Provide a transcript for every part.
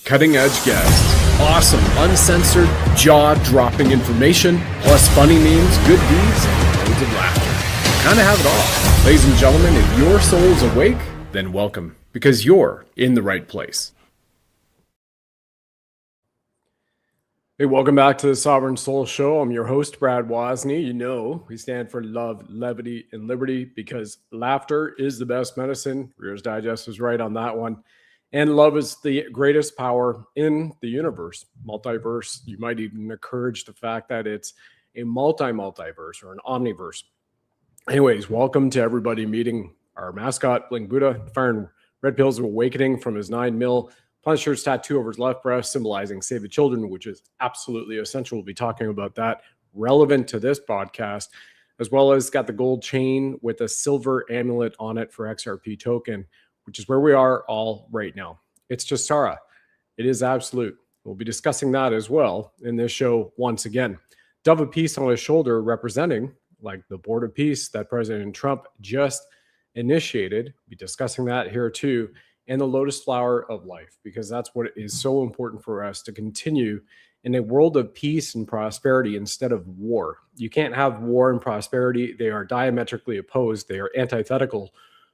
Cutting edge guests, awesome, uncensored, jaw-dropping information, plus funny memes, good deeds, and loads of laughter. Kind of have it all. Ladies and gentlemen, if your soul's awake, then welcome, because you're in the right place. Hey, welcome back to the Sovereign Soul Show. I'm your host, Brad Wozni. You know, we stand for love, levity, and liberty because laughter is the best medicine. Reader's Digest was right on that one. And love is the greatest power in the universe. Multiverse, you might even encourage the fact that it's a multi-multiverse or an omniverse. Anyways, welcome to everybody meeting our mascot, Bling Buddha, firing red pills of awakening from his 9mm Punisher's tattoo over his left breast, symbolizing Save the Children, which is absolutely essential. We'll be talking about that, relevant to this podcast, as well as got the gold chain with a silver amulet on it for XRP token, which is where we are all right now. It's GESARA. It is absolute. We'll be discussing that as well in this show once again. Dove of Peace on his shoulder, representing like the Board of Peace that President Trump just initiated. We'll be discussing that here too. And the lotus flower of life, because that's what is so important for us to continue in a world of peace and prosperity instead of war. You can't have war and prosperity. They are diametrically opposed. They are antithetical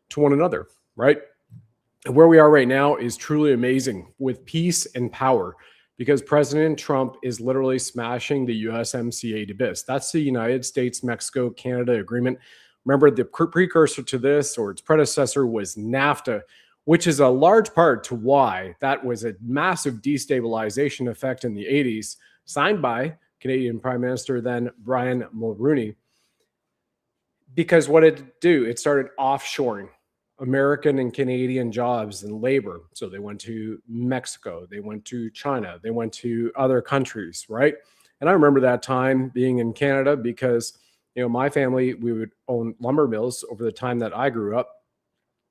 to one another, right? And where we are right now is truly amazing with peace and power, because President Trump is literally smashing the USMCA to bits. That's the United States, Mexico, Canada agreement. Remember, the precursor to this, or its predecessor, was NAFTA, which is a large part to why that was a massive destabilization effect in the 80s, signed by Canadian Prime Minister then Brian Mulroney. Because what did it do? It started offshoring American and Canadian jobs and labor. So they went to Mexico, they went to China, they went to other countries, right? And I remember that time being in Canada because, you know, my family, we would own lumber mills over the time that I grew up.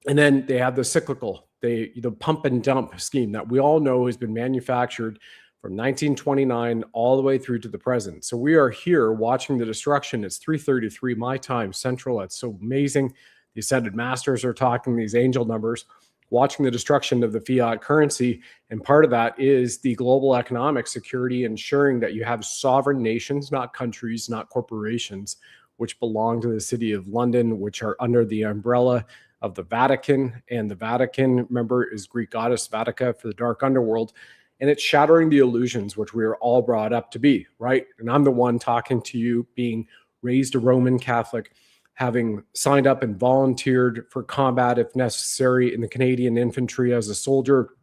And then they have the cyclical, the pump and dump scheme that we all know has been manufactured from 1929 all the way through to the present. So we are here watching the destruction. It's 3:33 my time central. That's so amazing. The Ascended Masters are talking these angel numbers, watching the destruction of the fiat currency. And part of that is the global economic security, ensuring that you have sovereign nations, not countries, not corporations, which belong to the city of London, which are under the umbrella of the Vatican. And the Vatican, remember, is Greek goddess Vatica for the dark underworld. And it's shattering the illusions which we are all brought up to be, right? And I'm the one talking to you, being raised a Roman Catholic, having signed up and volunteered for combat if necessary in the Canadian infantry as a soldier,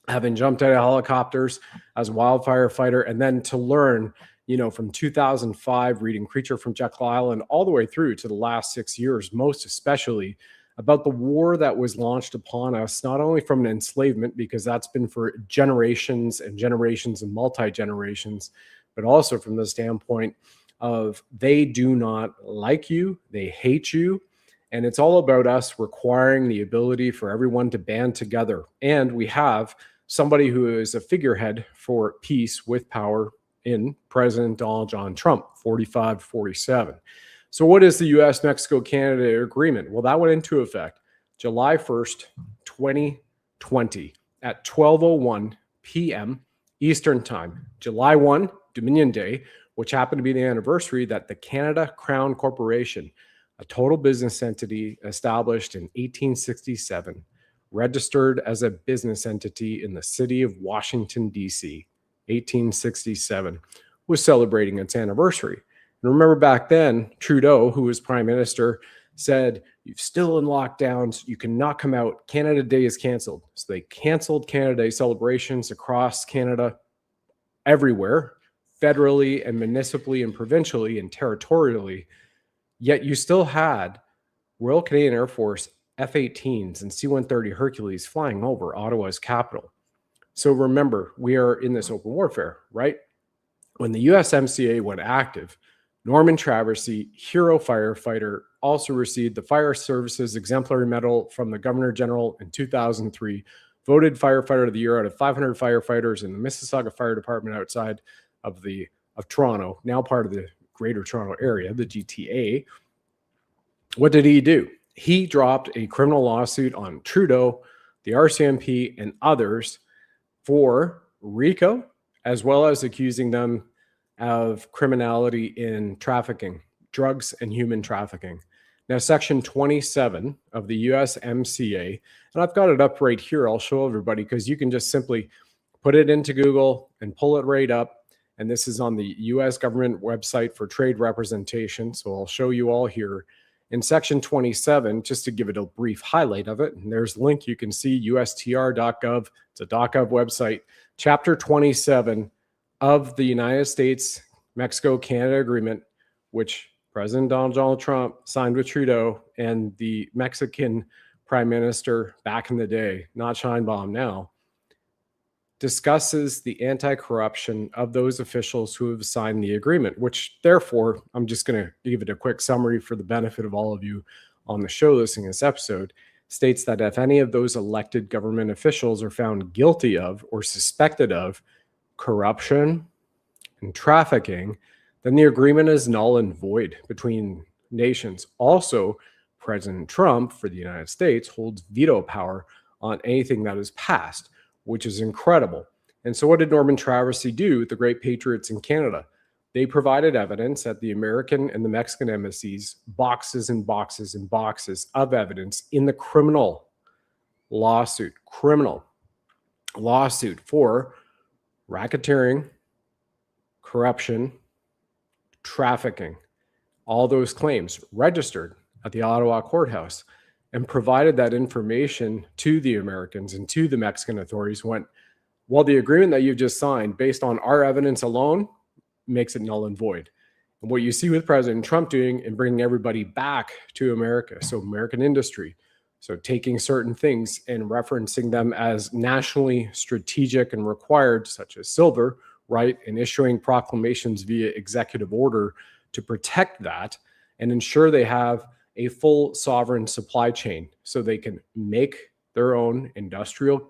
having jumped out of helicopters as a wildfire fighter, and then to learn, you know, from 2005, reading Creature from Jekyll Island all the way through to the last 6 years, most especially about the war that was launched upon us, not only from an enslavement, because that's been for generations and generations and multi-generations, but also from the standpoint of they do not like you, they hate you, and it's all about us requiring the ability for everyone to band together. And we have somebody who is a figurehead for peace with power in President Donald John Trump, 45-47. So what is the U.S.-Mexico-Canada agreement? Well, that went into effect July 1st, 2020 at 12:01 p.m. Eastern Time. July 1, Dominion Day, which happened to be the anniversary that the Canada Crown Corporation, a total business entity established in 1867, registered as a business entity in the city of Washington, D.C., 1867, was celebrating its anniversary. And remember back then, Trudeau, who was prime minister, said, you're still in lockdowns, you cannot come out, Canada Day is canceled. So they canceled Canada Day celebrations across Canada, everywhere, federally and municipally and provincially and territorially. Yet you still had Royal Canadian Air Force F-18s and C-130 Hercules flying over Ottawa's capital. So remember, we are in this open warfare, right? When the USMCA went active, Norman Traversy, hero firefighter, also received the Fire Services Exemplary Medal from the Governor General in 2003, voted Firefighter of the Year out of 500 firefighters in the Mississauga Fire Department outside of Toronto, now part of the Greater Toronto Area, the GTA. What did he do? He dropped a criminal lawsuit on Trudeau, the RCMP, and others for RICO, as well as accusing them of criminality in trafficking, drugs and human trafficking. Now, Section 27 of the USMCA, and I've got it up right here. I'll show everybody because you can just simply put it into Google and pull it right up. And this is on the US government website for trade representation. So I'll show you all here. In Section 27, just to give it a brief highlight of it, and there's a link you can see, ustr.gov. It's a .gov website. Chapter 27 of the United States, Mexico, Canada Agreement, which President Donald Trump signed with Trudeau and the Mexican Prime Minister back in the day, not Sheinbaum now, discusses the anti-corruption of those officials who have signed the agreement, which therefore, I'm just going to give it a quick summary for the benefit of all of you on the show listening to this episode, states that if any of those elected government officials are found guilty of or suspected of corruption and trafficking, then the agreement is null and void between nations. Also, President Trump for the United States holds veto power on anything that is passed, which is incredible. And so what did Norman Traversy do with the great patriots in Canada? They provided evidence at the American and the Mexican embassies, boxes and boxes and boxes of evidence in the criminal lawsuit for racketeering, corruption, trafficking, all those claims registered at the Ottawa courthouse, and provided that information to the Americans and to the Mexican authorities. Went, well, the agreement that you've just signed based on our evidence alone makes it null and void. And what you see with President Trump doing and bringing everybody back to America, so American industry, so taking certain things and referencing them as nationally strategic and required, such as silver, right, and issuing proclamations via executive order to protect that and ensure they have a full sovereign supply chain so they can make their own industrial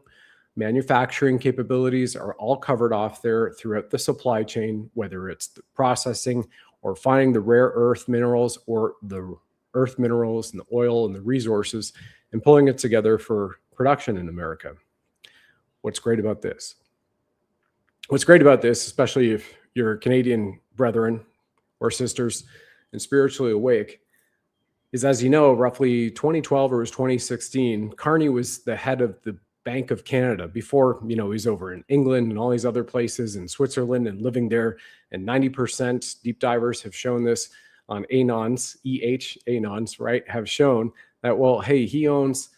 manufacturing capabilities are all covered off there throughout the supply chain, whether it's the processing or finding the rare earth minerals or the earth minerals and the oil and the resources and pulling it together for production in America. What's great about this? What's great about this, especially if you're Canadian brethren or sisters and spiritually awake, is, as you know, roughly 2012 or it was 2016, Carney was the head of the Bank of Canada before, you know, he's over in England and all these other places in Switzerland and living there. And 90% deep divers have shown this on Anons, Anons, right, have shown that, well, hey, he owns,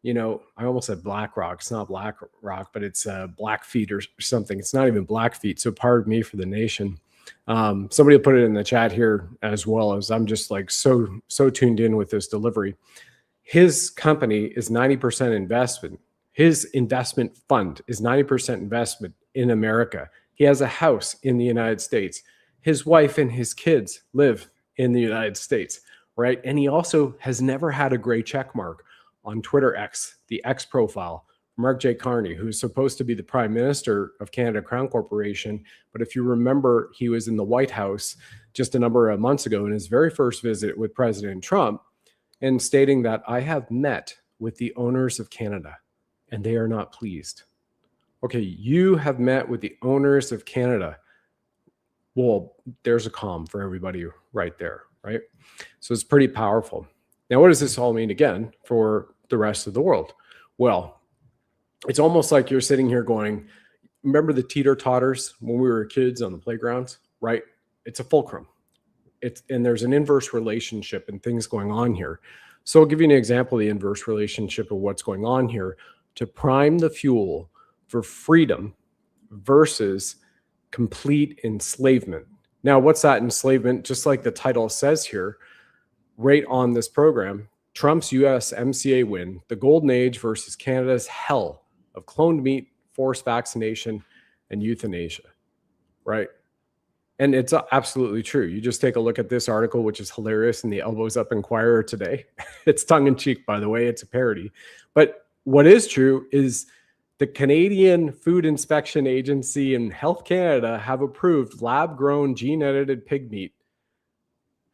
you know, I almost said BlackRock. It's not BlackRock, but it's Blackfeet or something. It's not even Blackfeet. So pardon me for the nation. Somebody will put it in the chat here as well, as I'm just like so tuned in with this delivery. His company is 90% investment. His investment fund is 90% investment in America. He has a house in the United States. His wife and his kids live in the United States, right? And he also has never had a gray check mark on Twitter X, the X profile, Mark J. Carney, who's supposed to be the Prime Minister of Canada Crown Corporation. But if you remember, he was in the White House just a number of months ago in his very first visit with President Trump, and stating that I have met with the owners of Canada and they are not pleased. Okay, you have met with the owners of Canada. Well, there's a calm for everybody right there, right? So it's pretty powerful. Now, what does this all mean again for the rest of the world? Well, it's almost like you're sitting here going, remember the teeter-totters when we were kids on the playgrounds, right? It's a fulcrum. And there's an inverse relationship and things going on here. So I'll give you an example of the inverse relationship of what's going on here to prime the fuel for freedom versus complete enslavement. Now, what's that enslavement? Just like the title says here, right on this program, Trump's USMCA win, the golden age versus Canada's hell of cloned meat, forced vaccination, and euthanasia, right? And it's absolutely true. You just take a look at this article, which is hilarious in the Elbows Up Inquirer today. It's tongue-in-cheek, by the way. It's a parody. But what is true is the Canadian Food Inspection Agency and Health Canada have approved lab-grown gene-edited pig meat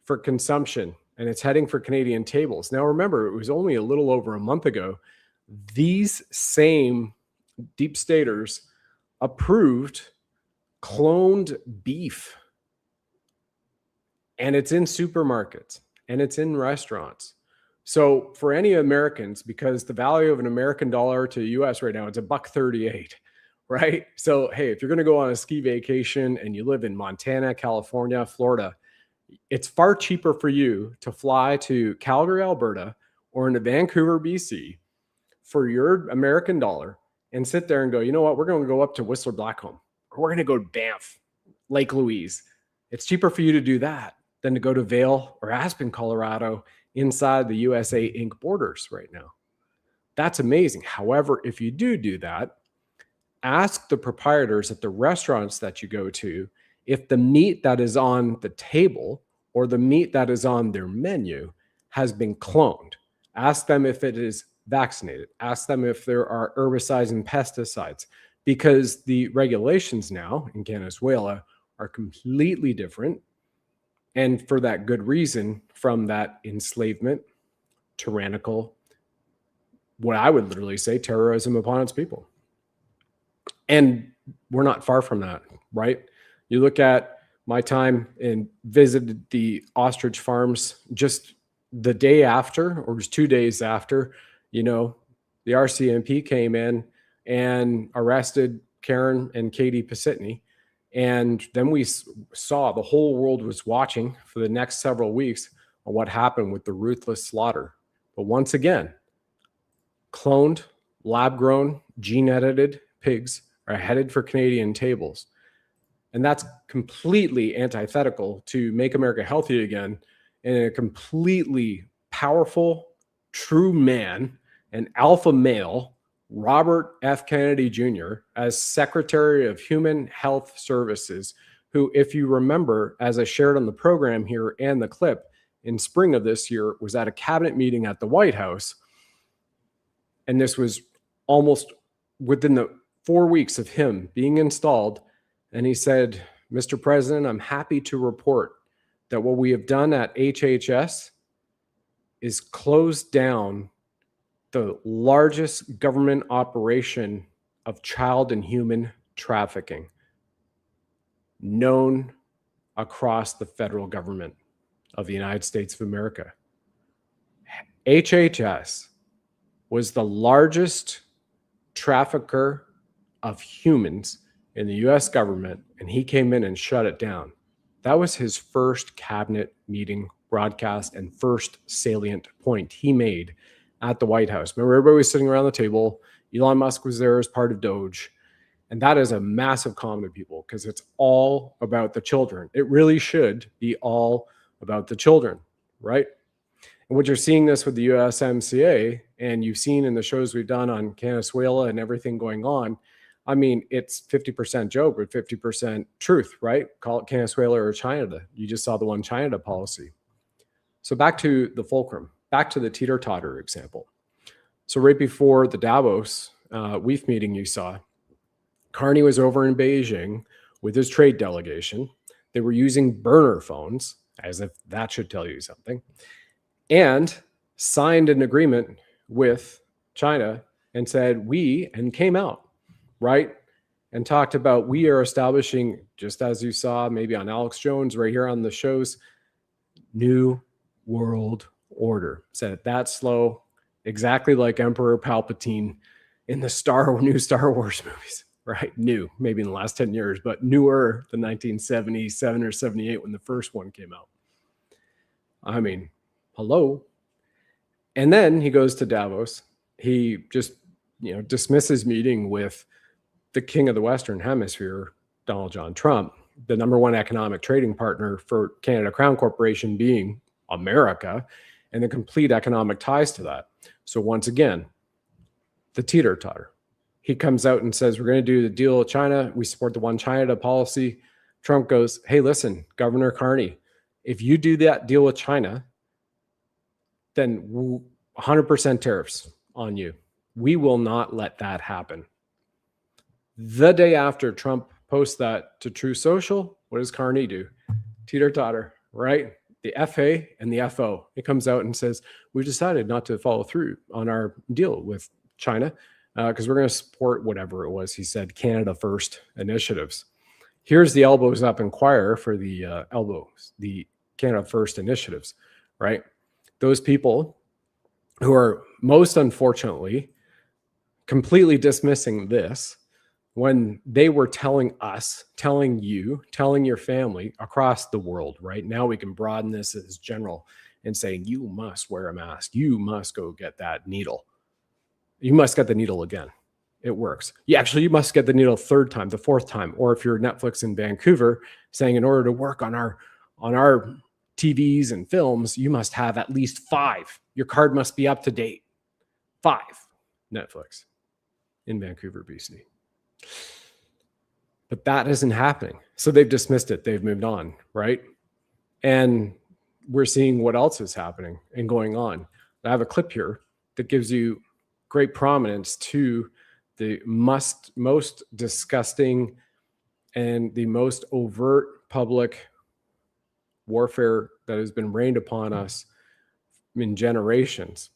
for consumption, and it's heading for Canadian tables. Now, remember, it was only a little over a month ago. These same deep staters approved cloned beef. And it's in supermarkets and it's in restaurants. So for any Americans, because the value of an American dollar to US right now, it's $1.38, right? So, hey, if you're going to go on a ski vacation and you live in Montana, California, Florida, it's far cheaper for you to fly to Calgary, Alberta, or into Vancouver, BC for your American dollar and sit there and go, you know what, we're going to go up to Whistler Blackcomb, or we're going to go to Banff, Lake Louise. It's cheaper for you to do that than to go to Vail or Aspen, Colorado, inside the USA Inc. borders right now. That's amazing. However, if you do that, ask the proprietors at the restaurants that you go to if the meat that is on the table or the meat that is on their menu has been cloned. Ask them if it is vaccinated. Ask them if there are herbicides and pesticides, because the regulations now in Venezuela are completely different. And for that good reason, from that enslavement, tyrannical, what I would literally say, terrorism upon its people. And we're not far from that, right? You look at my time and visited the ostrich farms just the day after, or just 2 days after, you know, the RCMP came in and arrested Karen and Katie Pasitny. And then we saw the whole world was watching for the next several weeks on what happened with the ruthless slaughter. But once again, cloned, lab-grown, gene-edited pigs are headed for Canadian tables. And that's completely antithetical to Make America Healthy Again, and a completely powerful, true man, an alpha male, Robert F. Kennedy Jr., as Secretary of Human Health Services, who, if you remember, as I shared on the program here and the clip, in spring of this year, was at a cabinet meeting at the White House. And this was almost within the 4 weeks of him being installed. And he said, Mr. President, I'm happy to report that what we have done at HHS is closed down the largest government operation of child and human trafficking known across the federal government of the United States of America. HHS was the largest trafficker of humans in the US government, and he came in and shut it down. That was his first cabinet meeting broadcast and first salient point he made at the White House. Remember, everybody was sitting around the table. Elon Musk was there as part of Doge. And that is a massive comment to people, because it's all about the children. It really should be all about the children, right? And what you're seeing this with the USMCA, and you've seen in the shows we've done on Venezuela and everything going on, I mean, it's 50% joke, but 50% truth, right? Call it Venezuela or China. You just saw the one China policy. So back to the fulcrum, back to the teeter-totter example. So right before the Davos WEF meeting you saw, Carney was over in Beijing with his trade delegation. They were using burner phones, as if that should tell you something, and signed an agreement with China and said, and came out, right? And talked about, we are establishing, just as you saw maybe on Alex Jones right here on the shows, new world order. Said it that slow, exactly like Emperor Palpatine in the new Star Wars movies, right? New, maybe in the last 10 years, but newer than 1977 or 78 when the first one came out. I mean, hello. And then he goes to Davos. He just, dismisses meeting with the king of the Western Hemisphere, Donald John Trump, the #1 economic trading partner for Canada Crown Corporation being America, and the complete economic ties to that. So once again, the teeter-totter. He comes out and says, we're going to do the deal with China. We support the One China policy. Trump goes, hey, listen, Governor Carney, if you do that deal with China, then 100% tariffs on you. We will not let that happen. The day after Trump posts that to True Social, what does Carney do? Teeter-totter, right? The FA and the FO. He comes out and says, we've decided not to follow through on our deal with China. because we're going to support whatever it was he said, Canada First initiatives. Here's the elbows up inquirer for the the Canada First initiatives, right? Those people who are most unfortunately completely dismissing this when they were telling us, telling you, telling your family across the world, right? Now we can broaden this as general and saying, you must wear a mask. You must go get that needle. You must get the needle again. It works. Yeah, actually, you must get the needle third time, the fourth time. Or if you're Netflix in Vancouver, saying in order to work on our TVs and films, you must have at least 5. Your card must be up to date. 5. Netflix in Vancouver, BC. But that isn't happening. So they've dismissed it. They've moved on, right? And we're seeing what else is happening and going on. I have a clip here that gives you great prominence to the most disgusting and the most overt public warfare that has been rained upon us in generations.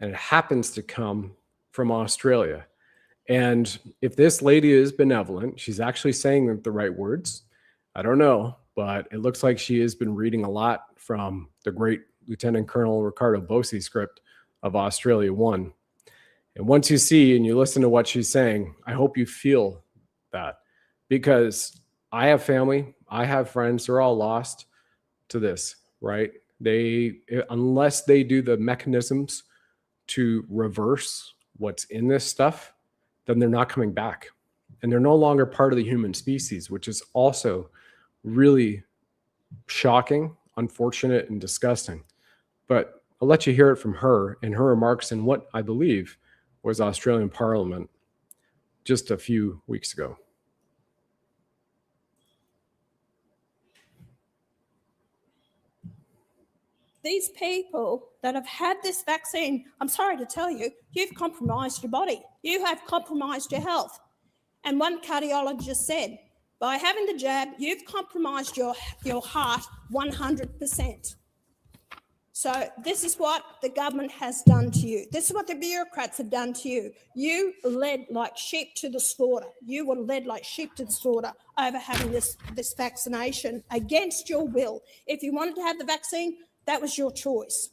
And it happens to come from Australia. And if this lady is benevolent, she's actually saying the right words. I don't know, but it looks like she has been reading a lot from the great Lieutenant Colonel Ricardo Bosi script of Australia 1. And once you see and you listen to what she's saying, I hope you feel that, because I have family, I have friends, they're all lost to this, right? Unless they do the mechanisms to reverse what's in this stuff, then they're not coming back. And they're no longer part of the human species, which is also really shocking, unfortunate, and disgusting. But I'll let you hear it from her and her remarks in what I believe was Australian Parliament just a few weeks ago. These people that have had this vaccine, I'm sorry to tell you, you've compromised your body. You have compromised your health. And one cardiologist said, by having the jab, you've compromised your heart 100%. So this is what the government has done to you. This is what the bureaucrats have done to you. You led like sheep to the slaughter. You were led like sheep to the slaughter over having this vaccination against your will. If you wanted to have the vaccine, that was your choice.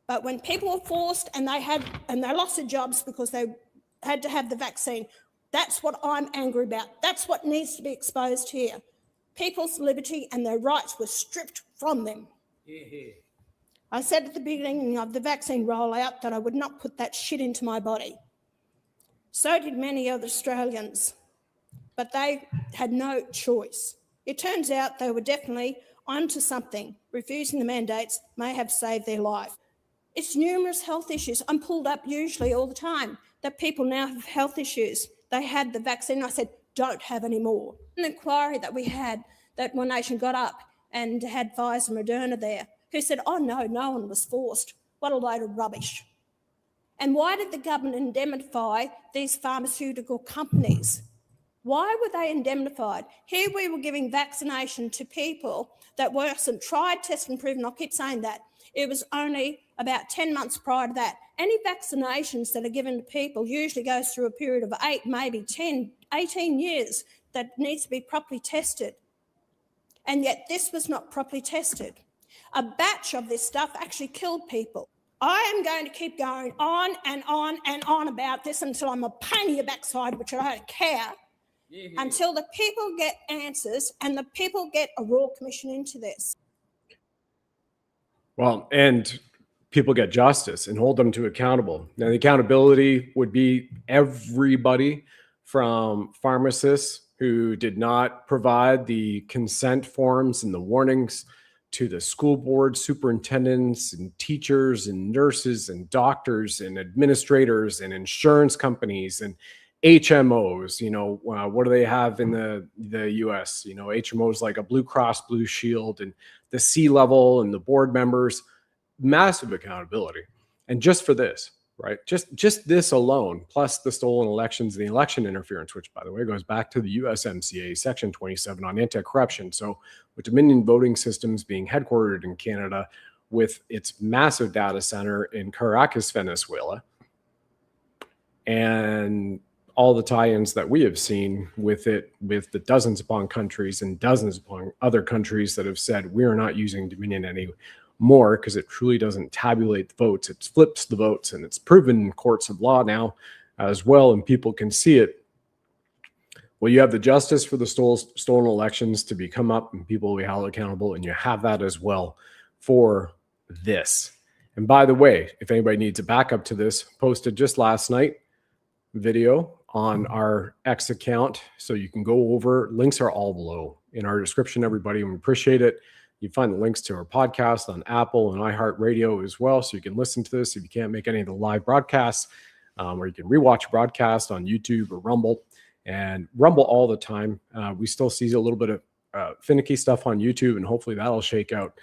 But when people were forced and they lost their jobs because they had to have the vaccine, that's what I'm angry about. That's what needs to be exposed here. People's liberty and their rights were stripped from them. Yeah. I said at the beginning of the vaccine rollout that I would not put that shit into my body. So did many other Australians, but they had no choice. It turns out they were definitely onto something. Refusing the mandates may have saved their life. It's numerous health issues. I'm pulled up usually all the time that people now have health issues. They had the vaccine. I said, don't have any more. An inquiry that we had, that One Nation got up and had Pfizer and Moderna there, who said, oh, no one was forced. What a load of rubbish. And why did the government indemnify these pharmaceutical companies? Why were they indemnified? Here we were giving vaccination to people that wasn't tried, tested and proven. I'll keep saying that. It was only about 10 months prior to that. Any vaccinations that are given to people usually goes through a period of 8, maybe 10, 18 years that needs to be properly tested. And yet this was not properly tested. A batch of this stuff actually killed people. I am going to keep going on and on and on about this until I'm a pain in your backside, which I don't care, until the people get answers and the people get a Royal Commission into this. Well, and people get justice and hold them to accountable. Now, the accountability would be everybody from pharmacists who did not provide the consent forms and the warnings, to the school board superintendents and teachers and nurses and doctors and administrators and insurance companies and HMOs. You know, what do they have in the US? You know, HMOs like a Blue Cross Blue Shield, and the C-level and the board members. Massive accountability. And just for this, right? Just this alone, plus the stolen elections and the election interference, which, by the way, goes back to the USMCA Section 27 on anti-corruption. So with Dominion Voting Systems being headquartered in Canada, with its massive data center in Caracas, Venezuela, and all the tie-ins that we have seen with it, with the dozens upon countries and dozens upon other countries that have said we are not using Dominion anymore because it truly doesn't tabulate the votes. It flips the votes, and it's proven in courts of law now as well, and people can see it. Well, you have the justice for the stolen elections to be come up, and people will be held accountable, and you have that as well for this. And by the way, if anybody needs a backup to this, posted just last night video on our X account, so you can go over. Links are all below in our description, everybody. We appreciate it. You find the links to our podcast on Apple and iHeartRadio as well, so you can listen to this if you can't make any of the live broadcasts, or you can rewatch broadcast on YouTube or Rumble. And Rumble all the time. We still see a little bit of finicky stuff on YouTube, and hopefully that'll shake out.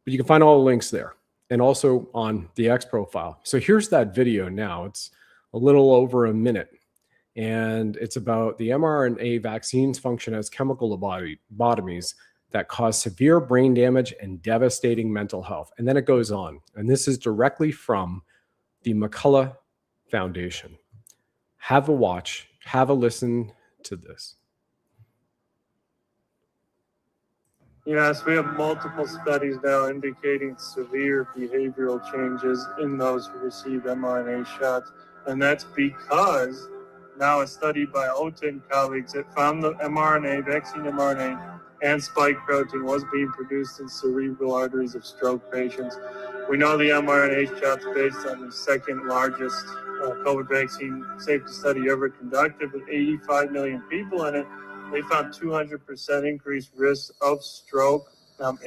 But you can find all the links there, and also on the X profile. So here's that video now. It's a little over a minute, and it's about the mRNA vaccines function as chemical lobotomies that cause severe brain damage and devastating mental health. And then it goes on, and this is directly from the McCullough Foundation. Have a watch, have a listen to this. Yes, we have multiple studies now indicating severe behavioral changes in those who receive mRNA shots. And that's because now a study by Ota and colleagues that found the mRNA, vaccine mRNA, and spike protein was being produced in cerebral arteries of stroke patients. We know the mRNA shots, based on the second largest COVID vaccine safety study ever conducted with 85 million people in it, they found 200% increased risk of stroke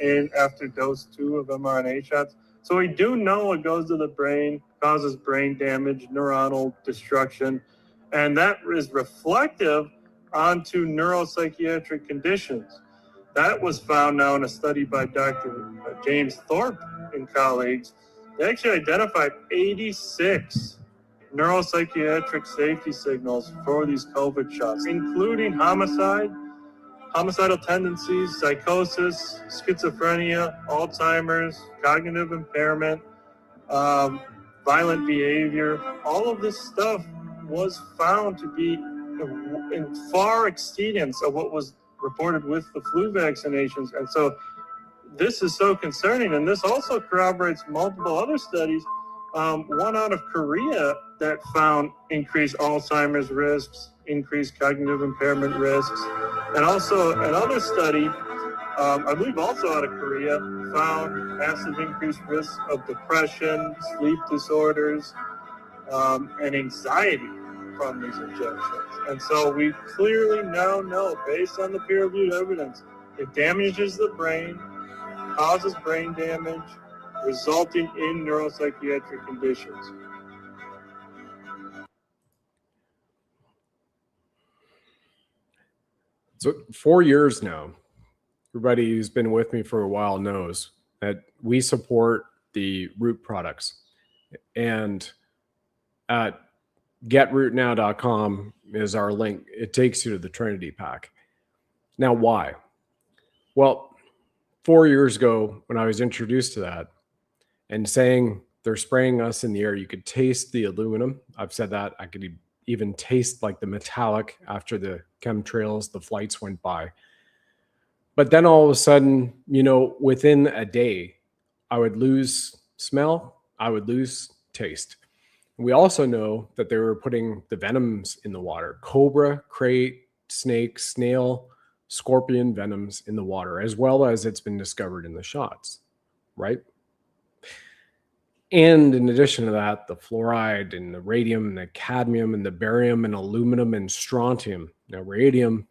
in after dose 2 of mRNA shots. So we do know it goes to the brain, causes brain damage, neuronal destruction, and that is reflective onto neuropsychiatric conditions. That was found now in a study by Dr. James Thorpe and colleagues. They actually identified 86 neuropsychiatric safety signals for these COVID shots, including homicide, homicidal tendencies, psychosis, schizophrenia, Alzheimer's, cognitive impairment, violent behavior. All of this stuff was found to be in far exceedance of what was reported with the flu vaccinations. And so this is so concerning. And this also corroborates multiple other studies. One out of Korea that found increased Alzheimer's risks, increased cognitive impairment risks. And also another study, I believe also out of Korea, found massive increased risks of depression, sleep disorders, and anxiety from these injections. And so we clearly now know, based on the peer-reviewed evidence, it damages the brain, causes brain damage, resulting in neuropsychiatric conditions. So 4 years now, everybody who's been with me for a while knows that we support the root products. And at getrootnow.com is our link. It takes you to the Trinity Pack. Now, why? Well, 4 years ago, when I was introduced to that and saying they're spraying us in the air, you could taste the aluminum. I've said that. I could even taste like the metallic after the chemtrails, the flights went by. But then all of a sudden, you know, within a day, I would lose smell, I would lose taste. We also know that they were putting the venoms in the water: cobra, crate, snake, snail, scorpion venoms in the water, as well as it's been discovered in the shots, right? And in addition to that, the fluoride and the radium and the cadmium and the barium and aluminum and strontium. Now, radium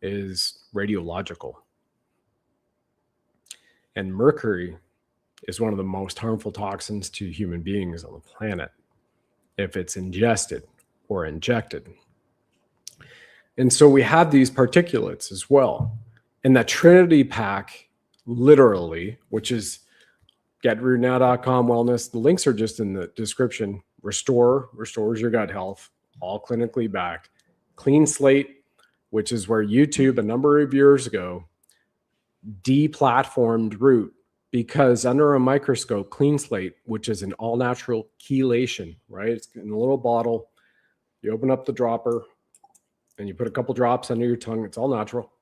is radiological. And mercury is one of the most harmful toxins to human beings on the planet if it's ingested or injected. And so we have these particulates as well. And that Trinity Pack, literally, which is getrootnow.com wellness, the links are just in the description. Restores your gut health, all clinically backed. Clean slate, which is where YouTube a number of years ago deplatformed Root because under a microscope, clean slate, which is an all natural chelation, right? It's in a little bottle. You open up the dropper and you put a couple drops under your tongue. It's all natural.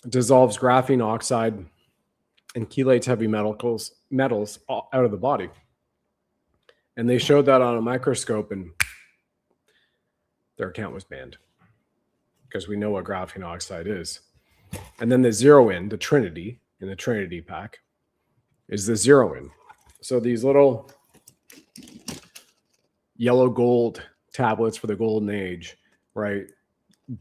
It dissolves graphene oxide and chelates heavy metals out of the body. And they showed that on a microscope, and their account was banned because we know what graphene oxide is. And then the zero in, the Trinity, in the Trinity pack, is the zero in. So these little yellow gold tablets for the golden age, right?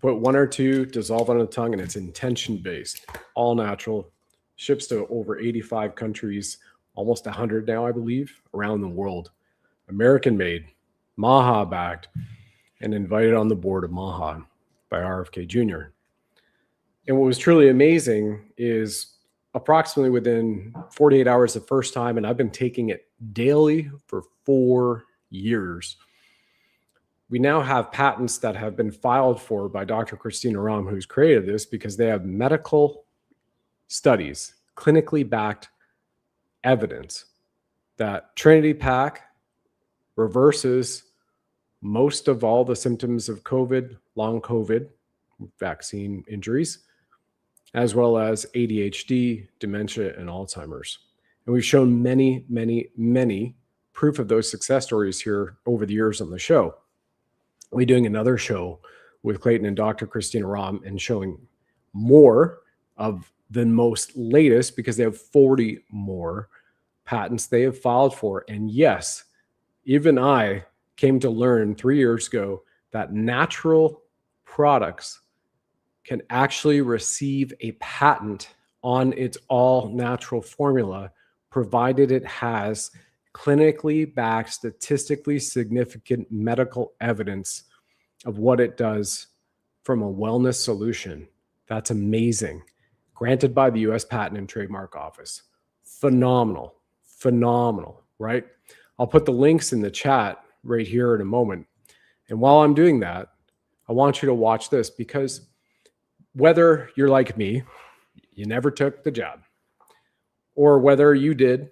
Put one or two, dissolve on the tongue, and it's intention based, all natural. Ships to over 85 countries, almost 100 now, I believe, around the world. American made, Maha backed, and invited on the board of Maha by RFK Jr. And what was truly amazing is approximately within 48 hours the first time, and I've been taking it daily for 4 years. We now have patents that have been filed for by Dr. Christina Rahm, who's created this, because they have medical studies, clinically backed evidence that Trinity Pack reverses most of all the symptoms of COVID, long COVID, vaccine injuries, as well as ADHD, dementia, and Alzheimer's. And we've shown many, many, many proof of those success stories here over the years on the show. We're doing another show with Clayton and Dr. Christina Rahm and showing more of the most latest, because they have 40 more patents they have filed for. And yes, even I came to learn 3 years ago that natural products can actually receive a patent on its all natural formula, provided it has clinically backed, statistically significant medical evidence of what it does from a wellness solution. That's amazing. Granted by the US Patent and Trademark Office. Phenomenal, phenomenal, right? I'll put the links in the chat right here in a moment. And while I'm doing that, I want you to watch this, because whether you're like me, you never took the jab, or whether you did,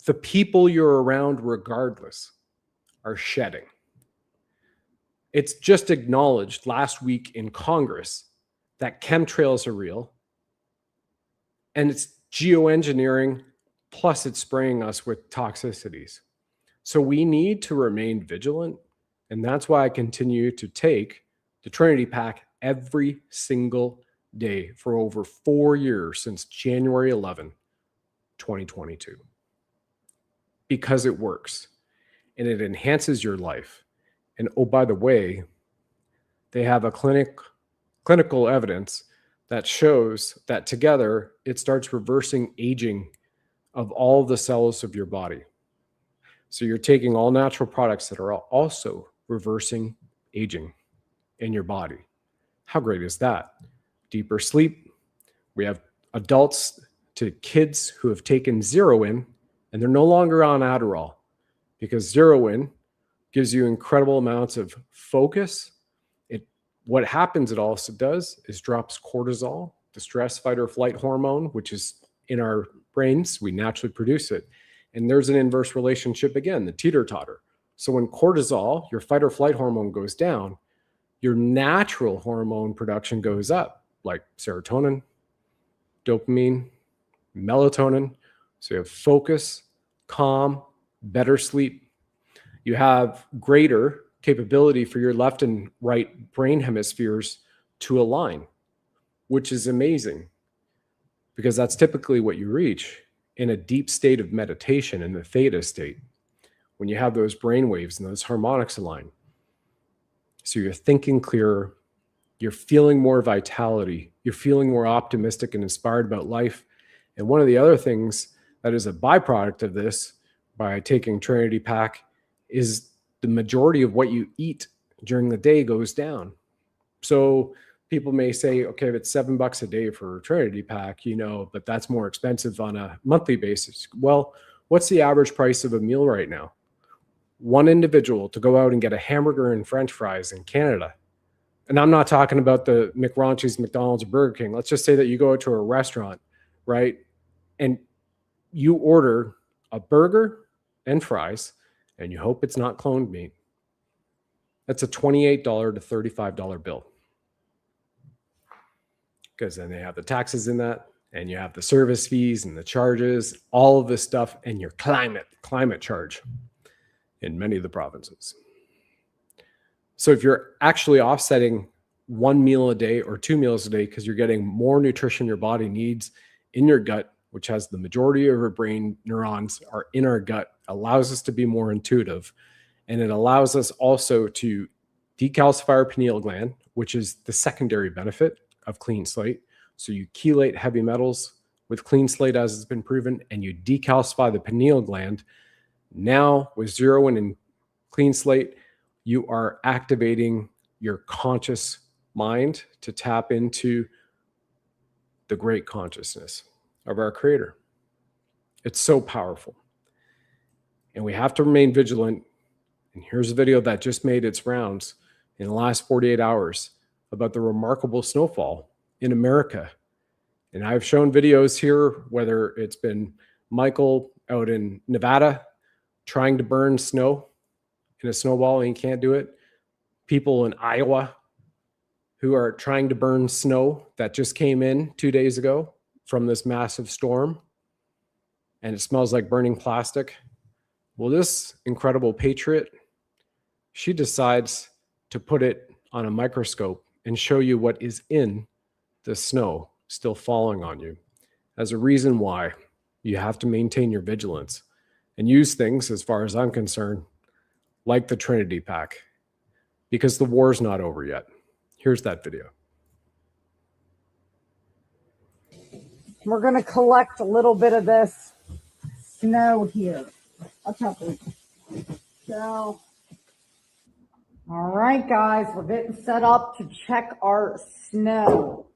the people you're around regardless are shedding. It's just acknowledged last week in Congress that chemtrails are real, and it's geoengineering, plus it's spraying us with toxicities. So we need to remain vigilant, and that's why I continue to take the Trinity Pack every single day for over 4 years, since January 11, 2022. Because it works and it enhances your life. And oh, by the way, they have a clinical evidence that shows that together it starts reversing aging of all the cells of your body. So you're taking all natural products that are also reversing aging in your body. How great is that? Deeper sleep. We have adults to kids who have taken zero in, and they're no longer on Adderall, because zero in gives you incredible amounts of focus. What happens, it also does, is drops cortisol, the stress fight or flight hormone, which is in our brains. We naturally produce it. And there's an inverse relationship again, the teeter-totter. So when cortisol, your fight or flight hormone, goes down, your natural hormone production goes up, like serotonin, dopamine, melatonin. So you have focus, calm, better sleep. You have greater capability for your left and right brain hemispheres to align, which is amazing, because that's typically what you reach in a deep state of meditation, in the theta state, when you have those brain waves and those harmonics align. So you're thinking clearer, you're feeling more vitality, you're feeling more optimistic and inspired about life. And one of the other things that is a byproduct of this, by taking Trinity Pack, is the majority of what you eat during the day goes down. So people may say, okay, if it's $7 a day for a Trinity Pack, but that's more expensive on a monthly basis. Well, what's the average price of a meal right now? One individual to go out and get a hamburger and French fries in Canada, And I'm not talking about the McRaunchy's, McDonald's, or Burger King. Let's just say that you go to a restaurant, right? And you order a burger and fries, and you hope it's not cloned meat. That's a $28 to $35 bill. Because then they have the taxes in that, and you have the service fees and the charges, all of this stuff, and your climate charge in many of the provinces. So if you're actually offsetting one meal a day or 2 meals a day because you're getting more nutrition your body needs in your gut, which has the majority of our brain neurons are in our gut, allows us to be more intuitive. And it allows us also to decalcify our pineal gland, which is the secondary benefit of clean slate. So you chelate heavy metals with clean slate, as it's been proven, and you decalcify the pineal gland. Now with zeroing and clean slate, you are activating your conscious mind to tap into the great consciousness of our Creator. It's so powerful. And we have to remain vigilant. And here's a video that just made its rounds in the last 48 hours about the remarkable snowfall in America. And I've shown videos here, whether it's been Michael out in Nevada trying to burn snow in a snowball and he can't do it. People in Iowa who are trying to burn snow that just came in 2 days ago from this massive storm, and it smells like burning plastic. Well, this incredible patriot, she decides to put it on a microscope and show you what is in the snow still falling on you as a reason why you have to maintain your vigilance and use things, as far as I'm concerned, like the Trinity Pack, because the war's not over yet. Here's that video. We're going to collect a little bit of this snow here. Watch out, please. So, all right, guys, we're getting set up to check our snow.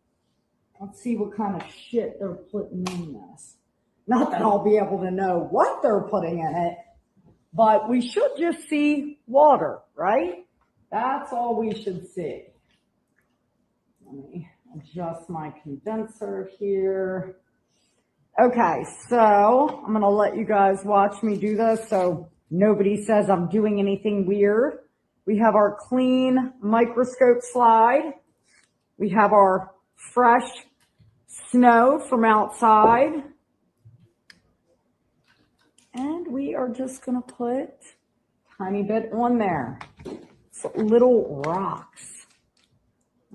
Let's see what kind of shit they're putting in this. Not that I'll be able to know what they're putting in it, but we should just see water, right? That's all we should see. Let me adjust my condenser here. Okay, so I'm going to let you guys watch me do this so nobody says I'm doing anything weird. We have our clean microscope slide. We have our fresh snow from outside. And we are just going to put a tiny bit on there. It's little rocks.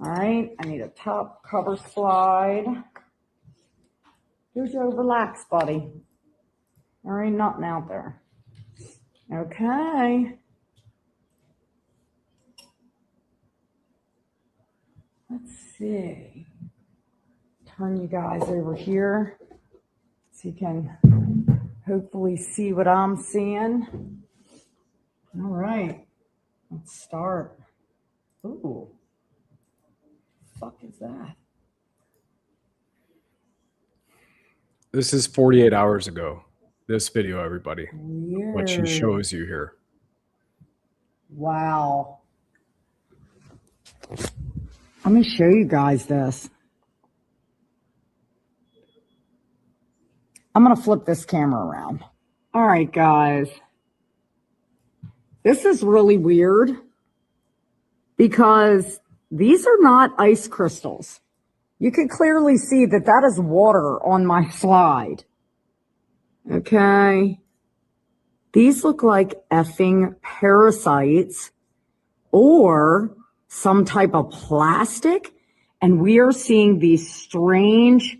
All right, I need a top cover slide. Here's your relax, buddy. There ain't nothing out there. Okay. Let's see. Turn you guys over here so you can hopefully see what I'm seeing. All right, let's start. Ooh. Fuck is that? This is 48 hours ago. This video, everybody. Weird. What she shows you here. Wow. Let me show you guys this. I'm going to flip this camera around. All right, guys. This is really weird because these are not ice crystals. You can clearly see that that is water on my slide. Okay. These look like effing parasites or some type of plastic. And we are seeing these strange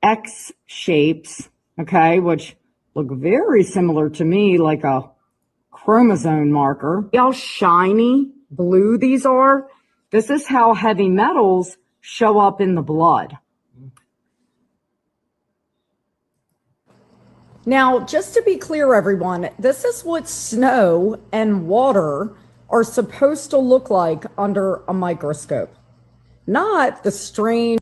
X shapes, okay, which look very similar to me, like a chromosome marker. See how shiny blue these are? This is how heavy metals show up in the blood. Now, just to be clear, everyone, this is what snow and water are supposed to look like under a microscope, not the strange.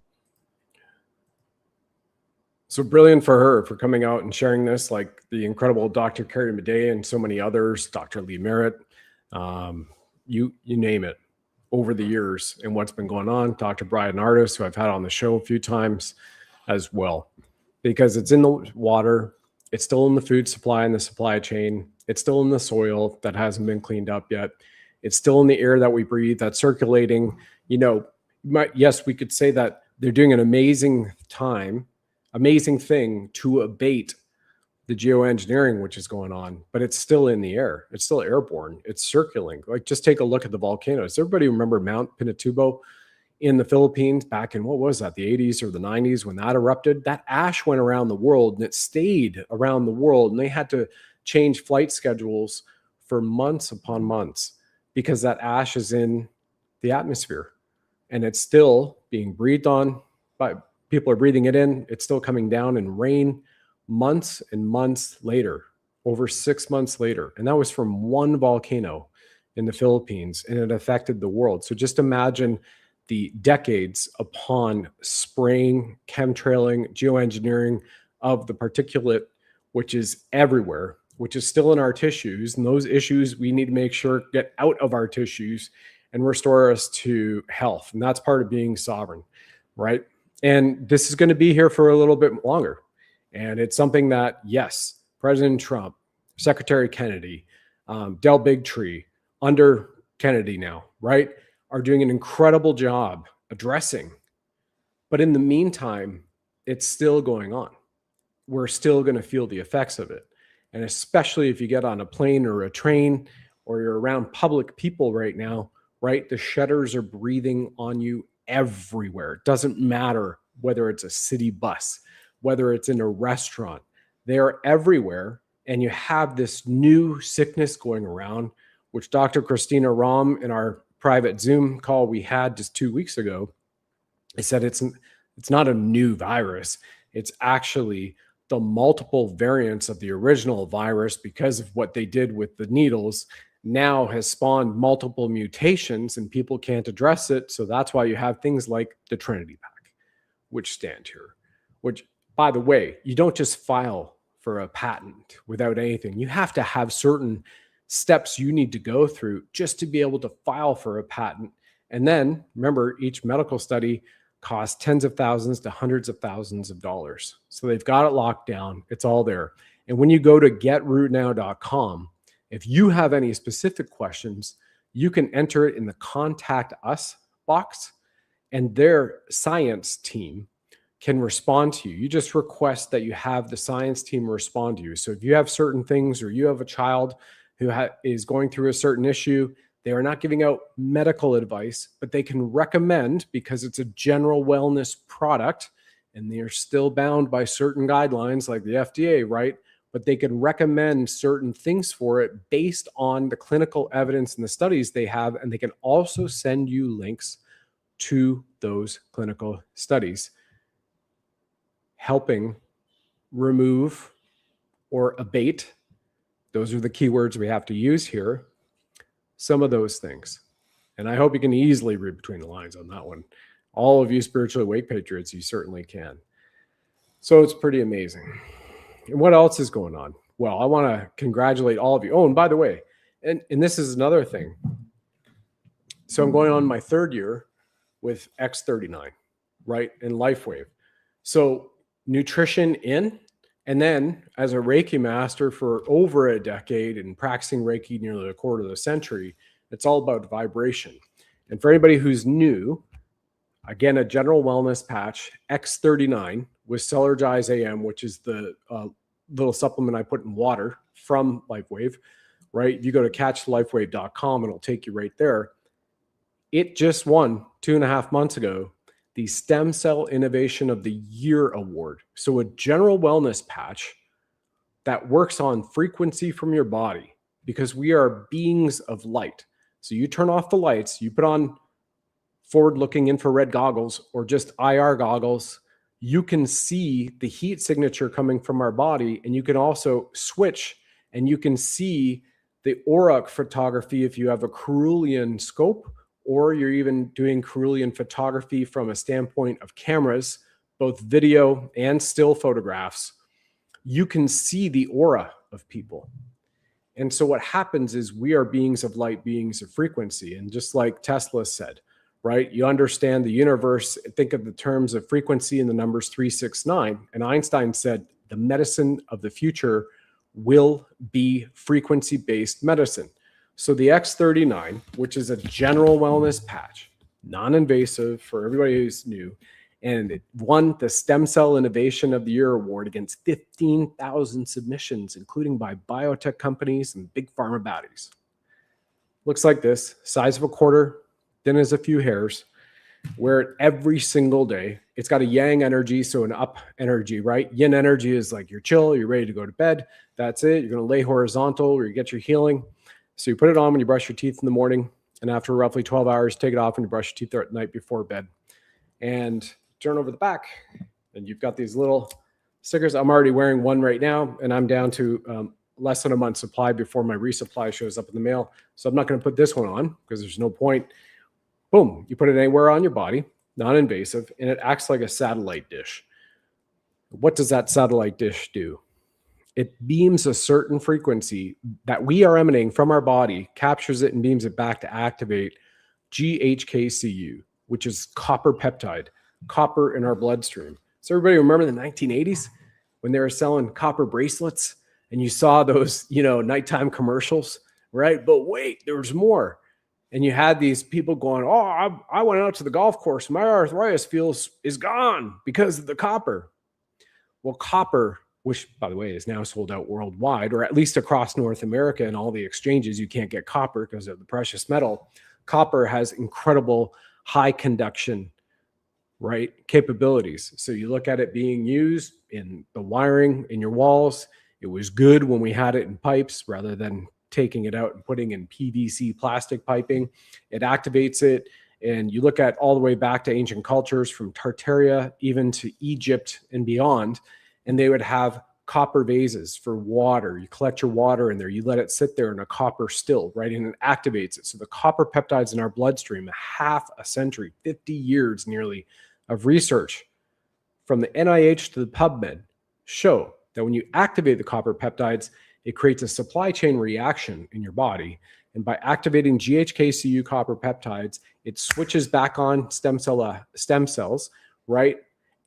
So brilliant for her for coming out and sharing this, like the incredible Dr. Carrie Madej and so many others, Dr. Lee Merritt, you name it. over the years and what's been going on. Dr. Brian Artis, who I've had on the show a few times as well, because it's in the water, it's still in the food supply and the supply chain, it's still in the soil that hasn't been cleaned up yet, it's still in the air that we breathe, that's circulating. You know, yes, we could say that they're doing an amazing thing to abate the geoengineering which is going on, but it's still in the air. It's still airborne. It's circulating. Like, just take a look at the volcanoes. Everybody remember Mount Pinatubo in the Philippines back in, what was that, the 80s or the 90s when that erupted? That ash went around the world and it stayed around the world, and they had to change flight schedules for months upon months because that ash is in the atmosphere and it's still being breathed on by people are breathing it in. It's still coming down in rain months and months later, over 6 months later. And that was from one volcano in the Philippines, and it affected the world. So just imagine the decades upon spraying, chemtrailing, geoengineering of the particulate, which is everywhere, which is still in our tissues. And those issues we need to make sure get out of our tissues and restore us to health. And that's part of being sovereign, right? And this is going to be here for a little bit longer. And it's something that, yes, President Trump, Secretary Kennedy, Del Bigtree, under Kennedy now, right, are doing an incredible job addressing. But in the meantime, it's still going on. We're still going to feel the effects of it. And especially if you get on a plane or a train or you're around public people right now, right, the shutters are breathing on you everywhere. It doesn't matter whether it's a city bus, whether it's in a restaurant, they are everywhere. And you have this new sickness going around, which Dr. Christina Rom in our private Zoom call we had just 2 weeks ago, I said it's not a new virus. It's actually the multiple variants of the original virus, because of what they did with the needles, now has spawned multiple mutations and people can't address it. So that's why you have things like the TRINITY PACK, which stand here, which, by the way, you don't just file for a patent without anything. You have to have certain steps you need to go through just to be able to file for a patent. And then remember, each medical study costs tens of thousands to hundreds of thousands of dollars. So they've got it locked down. It's all there. And when you go to getrootnow.com, if you have any specific questions, you can enter it in the contact us box, and their science team can respond to you. You just request that you have the science team respond to you. So if you have certain things, or you have a child who is going through a certain issue, they are not giving out medical advice, but they can recommend, because it's a general wellness product and they are still bound by certain guidelines like the FDA, right? But they can recommend certain things for it based on the clinical evidence and the studies they have. And they can also send you links to those clinical studies, helping remove or abate, those are the keywords we have to use here, some of those things. And I hope you can easily read between the lines on that one. All of you spiritually awake patriots, you certainly can. So it's pretty amazing. And what else is going on? Well, I want to congratulate all of you. Oh, and by the way, and this is another thing. So I'm going on my 3rd year with X39, right, in LifeWave. So nutrition in, and then as a Reiki master for over a decade and practicing Reiki nearly a quarter of a century, it's all about vibration. And for anybody who's new, again, a general wellness patch, X39 with Cellergize AM, which is the little supplement I put in water from LifeWave, right? You go to catchlifewave.com and it'll take you right there. It just won 2.5 months ago the Stem Cell Innovation of the Year Award. So a general wellness patch that works on frequency from your body, because we are beings of light. So you turn off the lights, you put on forward-looking infrared goggles or just IR goggles, you can see the heat signature coming from our body, and you can also switch and you can see the auric photography if you have a Cerulean scope, or you're even doing Cerulean photography from a standpoint of cameras, both video and still photographs. You can see the aura of people. And so what happens is we are beings of light, beings of frequency. And just like Tesla said, right? You understand the universe, think of the terms of frequency and the numbers 369. And Einstein said the medicine of the future will be frequency-based medicine. So the X39, which is a general wellness patch, non-invasive for everybody who's new, and it won the Stem Cell Innovation of the Year award against 15,000 submissions, including by biotech companies and big pharma baddies. Looks like this, size of a quarter, thin as a few hairs. Wear it every single day. It's got a yang energy, so an up energy, right? Yin energy is like you're chill, you're ready to go to bed. That's it. You're going to lay horizontal or you get your healing. So you put it on when you brush your teeth in the morning, and after roughly 12 hours, take it off when you brush your teeth at night before bed. And turn over the back, and you've got these little stickers. I'm already wearing one right now, and I'm down to less than a month's supply before my resupply shows up in the mail. So I'm not going to put this one on because there's no point. Boom, you put it anywhere on your body, non-invasive, and it acts like a satellite dish. What does that satellite dish do? It beams a certain frequency that we are emanating from our body, captures it and beams it back to activate GHKCU, which is copper peptide, copper in our bloodstream. So everybody remember the 1980s when they were selling copper bracelets and you saw those, nighttime commercials, right? But wait, there was more. And you had these people going, oh, I went out to the golf course. My arthritis is gone because of the copper. Well, copper, which by the way is now sold out worldwide, or at least across North America and all the exchanges, you can't get copper because of the precious metal. Copper has incredible high conduction, right, capabilities. So you look at it being used in the wiring in your walls. It was good when we had it in pipes rather than taking it out and putting in PVC plastic piping. It activates it. And you look at all the way back to ancient cultures from Tartaria, even to Egypt and beyond, and they would have copper vases for water. You collect your water in there, you let it sit there in a copper still, right? And it activates it. So the copper peptides in our bloodstream, half a century, 50 years nearly of research from the NIH to the PubMed show that when you activate the copper peptides, it creates a supply chain reaction in your body. And by activating GHKCU copper peptides, it switches back on stem cells, right?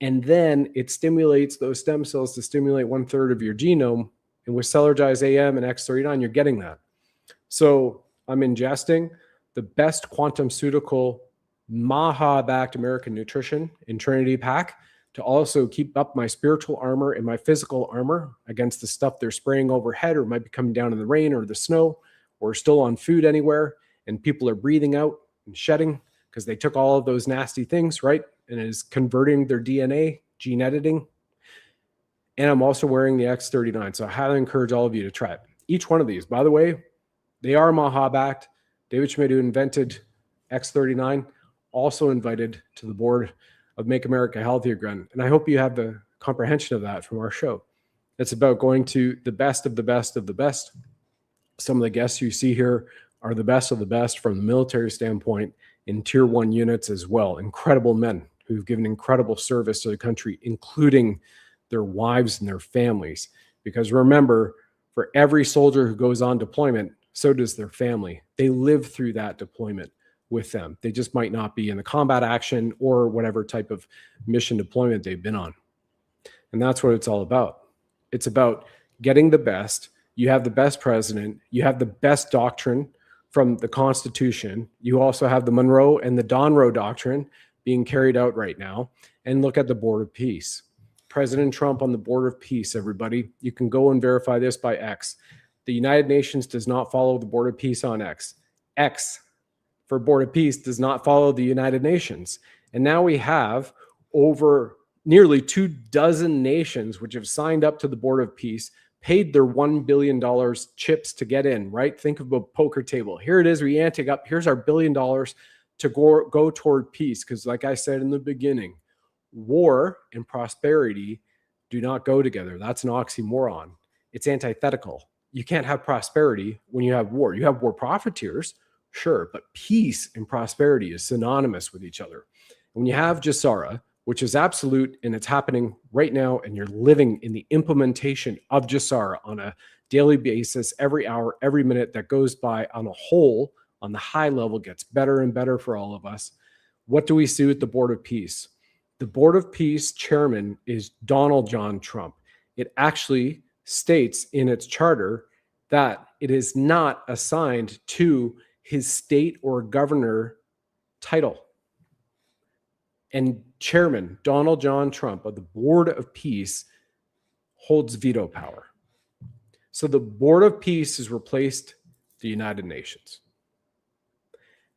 And then it stimulates those stem cells to stimulate 1/3 of your genome. And with Cellergize AM and X39, you're getting that. So I'm ingesting the best quantum-ceutical Maha-backed American nutrition in Trinity Pack to also keep up my spiritual armor and my physical armor against the stuff they're spraying overhead or might be coming down in the rain or the snow or still on food anywhere. And people are breathing out and shedding because they took all of those nasty things, right? And it is converting their DNA, gene editing. And I'm also wearing the X39. So I highly encourage all of you to try it. Each one of these, by the way, they are Maha-backed. David Schmidt, who invented X39, also invited to the board of Make America Healthy Again. And I hope you have the comprehension of that from our show. It's about going to the best of the best of the best. Some of the guests you see here are the best of the best from the military standpoint in tier 1 units as well. Incredible men who've given incredible service to the country, including their wives and their families. Because remember, for every soldier who goes on deployment, so does their family. They live through that deployment with them. They just might not be in the combat action or whatever type of mission deployment they've been on. And that's what it's all about. It's about getting the best. You have the best president. You have the best doctrine from the Constitution. You also have the Monroe and the Donroe doctrine being carried out right now. And look at the Board of Peace. President Trump on the Board of Peace, everybody. You can go and verify this by X. The United Nations does not follow the Board of Peace on X. X for Board of Peace does not follow the United Nations. And now we have over nearly 24 nations which have signed up to the Board of Peace, paid their $1 billion chips to get in, right? Think of a poker table. Here it is, we ante up. Here's our $1 billion to go toward peace. Because like I said in the beginning, war and prosperity do not go together. That's an oxymoron. It's antithetical. You can't have prosperity when you have war. You have war profiteers, sure, but peace and prosperity is synonymous with each other. When you have GESARA, which is absolute and it's happening right now, and you're living in the implementation of GESARA on a daily basis, every hour, every minute that goes by on a whole, on the high level, gets better and better for all of us. What do we see with the Board of Peace? The Board of Peace chairman is Donald John Trump. It actually states in its charter that it is not assigned to his state or governor title. And chairman Donald John Trump of the Board of Peace holds veto power. So the Board of Peace has replaced the United Nations.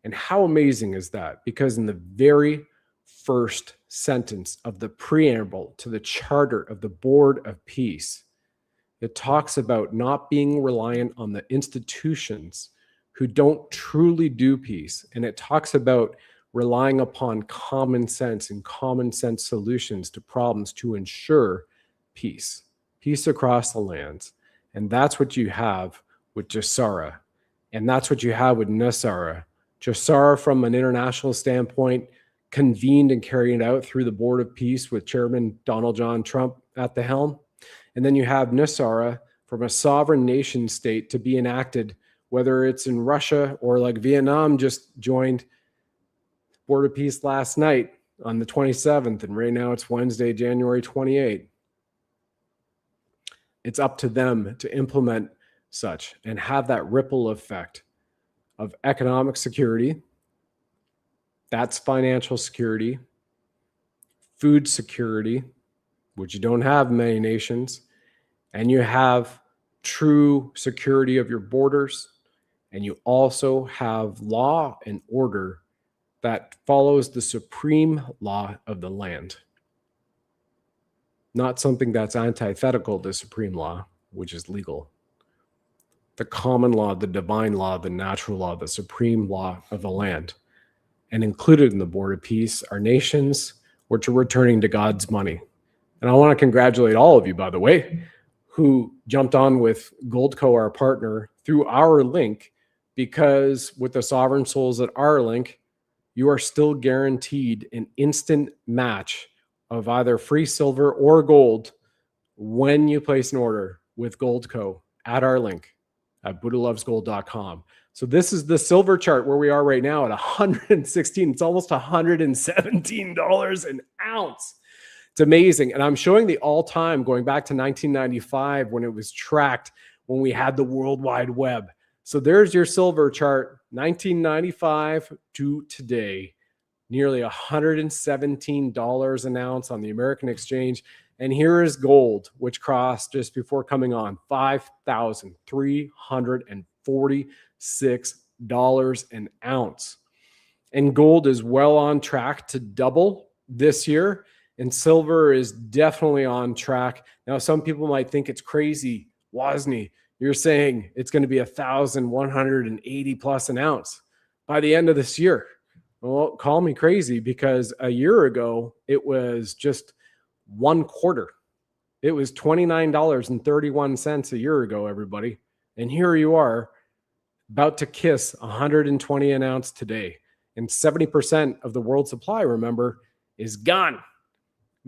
And how amazing is that? Because in the very first sentence of the preamble to the charter of the Board of Peace, it talks about not being reliant on the institutions who don't truly do peace. And it talks about relying upon common sense and common sense solutions to problems to ensure peace across the lands. And that's what you have with GESARA. And that's what you have with NESARA. GESARA, from an international standpoint, convened and carried out through the Board of Peace with Chairman Donald John Trump at the helm. And then you have NESARA from a sovereign nation state to be enacted, whether it's in Russia or like Vietnam just joined Board of Peace last night on the 27th. And right now it's Wednesday, January 28th. It's up to them to implement such and have that ripple effect of economic security. That's financial security, food security, which you don't have in many nations, and you have true security of your borders, and you also have law and order that follows the supreme law of the land. Not something that's antithetical to supreme law, which is legal. The common law, the divine law, the natural law, the supreme law of the land. And included in the Board of Peace are nations which are returning to God's money. And I want to congratulate all of you, by the way, who jumped on with Goldco, our partner, through our link, because with the Sovereign Souls at our link, you are still guaranteed an instant match of either free silver or gold when you place an order with Goldco at our link at buddhalovesgold.com. So this is the silver chart where we are right now at 116. It's almost $117 an ounce. It's amazing. And I'm showing the all-time going back to 1995 when it was tracked, when we had the World Wide Web. So there's your silver chart, 1995 to today, nearly $117 an ounce on the American exchange. And here is gold, which crossed just before coming on $5,346 an ounce. And gold is well on track to double this year. And silver is definitely on track. Now, some people might think it's crazy. Wozni, you're saying it's going to be 1,180 plus an ounce by the end of this year. Well, call me crazy, because a year ago, it was just one quarter. It was $29.31 a year ago, everybody. And here you are, about to kiss 120 an ounce today. And 70% of the world supply, remember, is gone.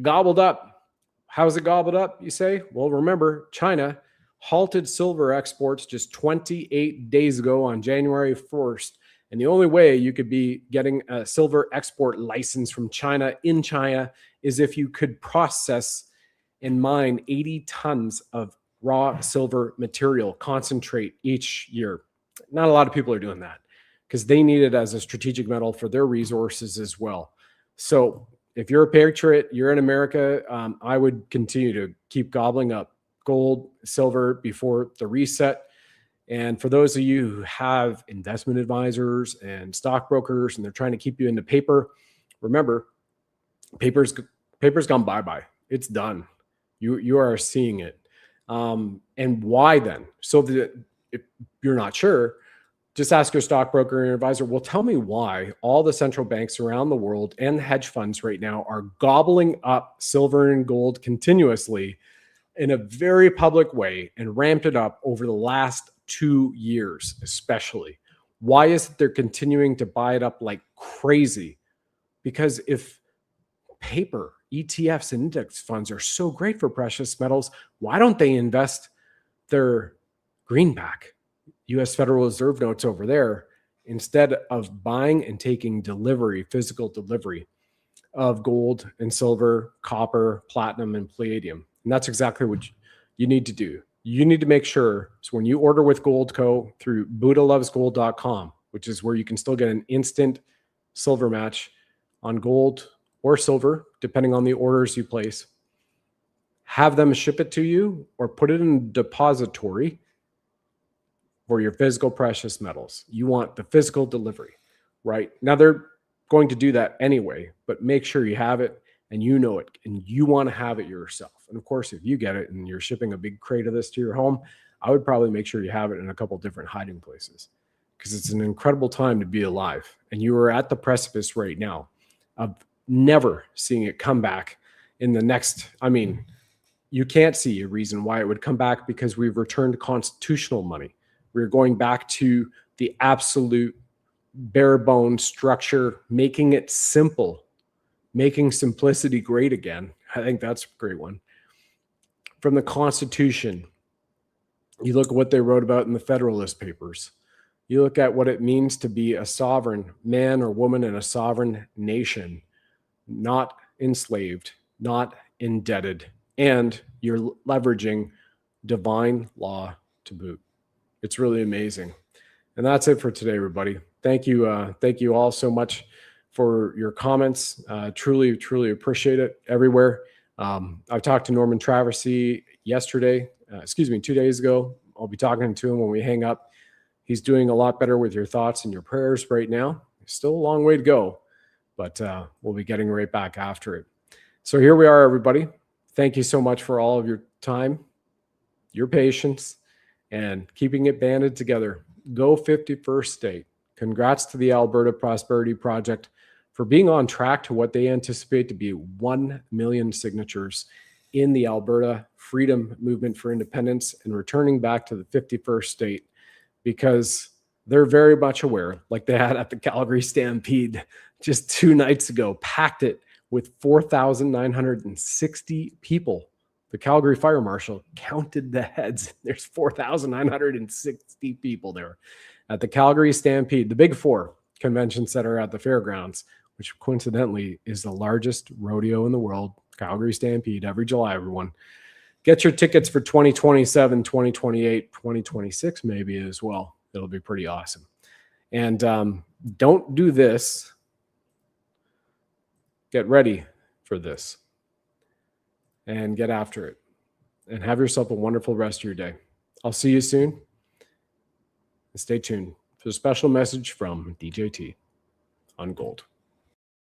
Gobbled up. How's it gobbled up, you say? Well, remember, China halted silver exports just 28 days ago on January 1st. And the only way you could be getting a silver export license from China in China is if you could process and mine 80 tons of raw silver material concentrate each year. Not a lot of people are doing that because they need it as a strategic metal for their resources as well. So if you're a patriot, you're in America, I would continue to keep gobbling up gold, silver before the reset. And for those of you who have investment advisors and stockbrokers and they're trying to keep you into paper, remember, paper's gone bye-bye. It's done. You are seeing it. And why then? So that if you're not sure, just ask your stockbroker and advisor, well, tell me why all the central banks around the world and hedge funds right now are gobbling up silver and gold continuously in a very public way and ramped it up over the last 2 years, especially. Why is it they're continuing to buy it up like crazy? Because if paper, ETFs, and index funds are so great for precious metals, why don't they invest their greenback, U.S. Federal Reserve notes over there, instead of buying and taking delivery, physical delivery of gold and silver, copper, platinum, and palladium. And that's exactly what you need to do. You need to make sure, so when you order with Goldco through BuddhaLovesGold.com, which is where you can still get an instant silver match on gold or silver, depending on the orders you place, have them ship it to you or put it in a depository for your physical precious metals. You want the physical delivery, right? Now they're going to do that anyway, but make sure you have it and you know it and you want to have it yourself. And of course, if you get it and you're shipping a big crate of this to your home, I would probably make sure you have it in a couple different hiding places, because it's an incredible time to be alive. And you are at the precipice right now of never seeing it come back in the next, you can't see a reason why it would come back, because we've returned constitutional money. We're going back to the absolute bare bone structure, making it simple, making simplicity great again. I think that's a great one. From the Constitution, you look at what they wrote about in the Federalist Papers. You look at what it means to be a sovereign man or woman in a sovereign nation, not enslaved, not indebted, and you're leveraging divine law to boot. It's really amazing. And that's it for today, everybody. Thank you. Thank you all so much for your comments. Truly, truly appreciate it everywhere. I've talked to Norman Traversy yesterday, 2 days ago. I'll be talking to him when we hang up. He's doing a lot better with your thoughts and your prayers right now. Still a long way to go, but we'll be getting right back after it. So here we are, everybody. Thank you so much for all of your time, your patience, and keeping it banded together. Go 51st state. Congrats to the Alberta Prosperity Project for being on track to what they anticipate to be 1 million signatures in the Alberta Freedom Movement for Independence and returning back to the 51st state, because they're very much aware, like they had at the Calgary Stampede just 2 nights ago, packed it with 4,960 people. The Calgary Fire Marshal counted the heads. There's 4,960 people there at the Calgary Stampede, the Big Four convention center at the fairgrounds, which coincidentally is the largest rodeo in the world. Calgary Stampede every July, everyone. Get your tickets for 2027, 2028, 2026 maybe as well. It'll be pretty awesome. And don't do this. Get ready for this. And get after it. And have yourself a wonderful rest of your day. I'll see you soon. And stay tuned for a special message from DJT on Gold.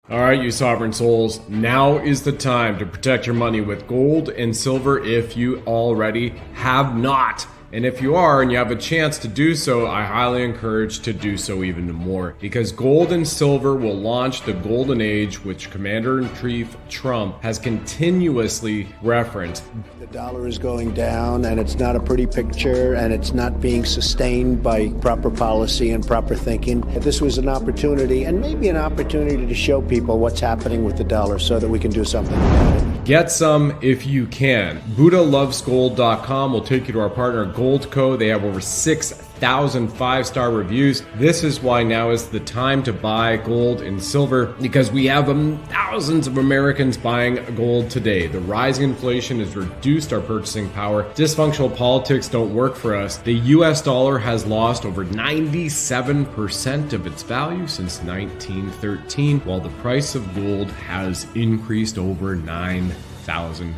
All right, you sovereign souls, now is the time to protect your money with gold and silver if you already have not. And if you are and you have a chance to do so, I highly encourage to do so even more, because gold and silver will launch the golden age, which Commander-in-Chief Trump has continuously referenced. The dollar is going down, and it's not a pretty picture, and it's not being sustained by proper policy and proper thinking. This was an opportunity, and maybe an opportunity to show people what's happening with the dollar so that we can do something about it. Get some if you can. BuddhaLovesGold.com will take you to our partner Goldco. They have over 6,000 5-star reviews. This is why now is the time to buy gold and silver, because we have thousands of Americans buying gold today. The rising inflation has reduced our purchasing power. Dysfunctional politics don't work for us. The US dollar has lost over 97% of its value since 1913, while the price of gold has increased over 9,000%.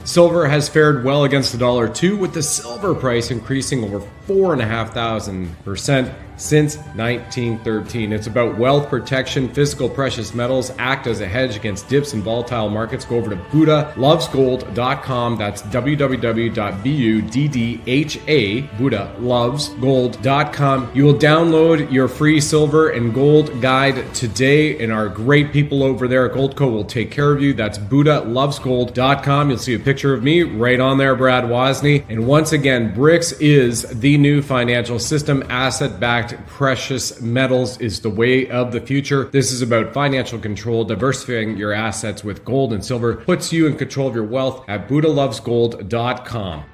Silver has fared well against the dollar too, with the silver price increasing over 4,500% since 1913. It's about wealth protection. Physical precious metals act as a hedge against dips in volatile markets. Go over to BuddhaLovesGold.com. That's www.BUDDHA, BuddhaLovesGold.com. You will download your free silver and gold guide today, and our great people over there at Goldco will take care of you. That's BuddhaLovesGold.com. You'll see a picture of me right on there, Brad Wozni. And once again, BRICS is the new financial system. Asset-backed precious metals is the way of the future. This is about financial control. Diversifying your assets with gold and silver puts you in control of your wealth at BuddhaLovesGold.com.